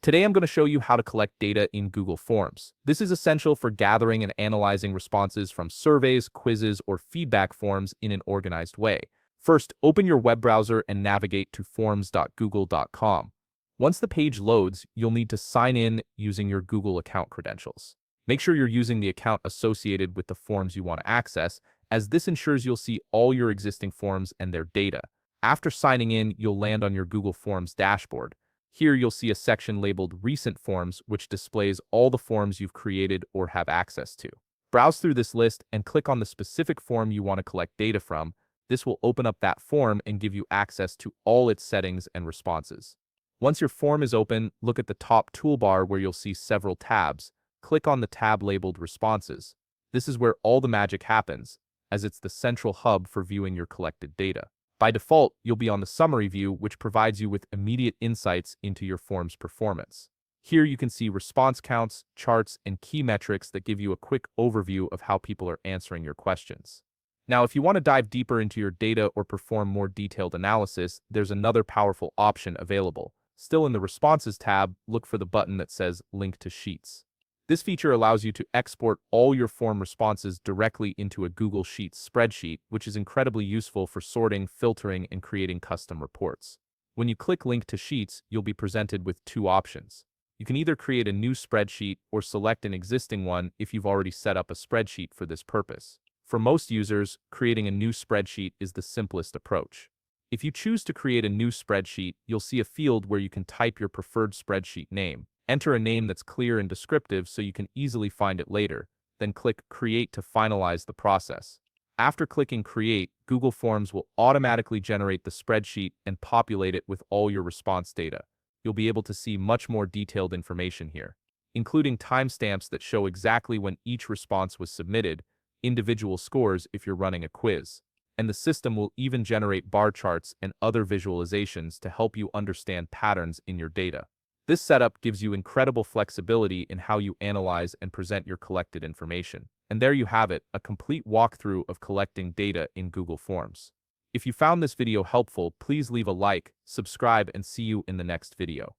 Today I'm going to show you how to collect data in Google Forms. This is essential for gathering and analyzing responses from surveys, quizzes, or feedback forms in an organized way. First, open your web browser and navigate to forms.google.com. Once the page loads, you'll need to sign in using your Google account credentials. Make sure you're using the account associated with the forms you want to access, as this ensures you'll see all your existing forms and their data. After signing in, you'll land on your Google Forms dashboard. Here you'll see a section labeled Recent Forms, which displays all the forms you've created or have access to. Browse through this list and click on the specific form you want to collect data from. This will open up that form and give you access to all its settings and responses. Once your form is open, look at the top toolbar where you'll see several tabs. Click on the tab labeled Responses. This is where all the magic happens, as it's the central hub for viewing your collected data. By default, you'll be on the summary view, which provides you with immediate insights into your form's performance. Here you can see response counts, charts, and key metrics that give you a quick overview of how people are answering your questions. Now, if you want to dive deeper into your data or perform more detailed analysis, there's another powerful option available. Still in the Responses tab, look for the button that says Link to Sheets. This feature allows you to export all your form responses directly into a Google Sheets spreadsheet, which is incredibly useful for sorting, filtering, and creating custom reports. When you click Link to Sheets, you'll be presented with two options. You can either create a new spreadsheet or select an existing one if you've already set up a spreadsheet for this purpose. For most users, creating a new spreadsheet is the simplest approach. If you choose to create a new spreadsheet, you'll see a field where you can type your preferred spreadsheet name. Enter a name that's clear and descriptive so you can easily find it later, then click Create to finalize the process. After clicking Create, Google Forms will automatically generate the spreadsheet and populate it with all your response data. You'll be able to see much more detailed information here, including timestamps that show exactly when each response was submitted, individual scores if you're running a quiz, and the system will even generate bar charts and other visualizations to help you understand patterns in your data. This setup gives you incredible flexibility in how you analyze and present your collected information. And there you have it, a complete walkthrough of collecting data in Google Forms. If you found this video helpful, please leave a like, subscribe, and see you in the next video.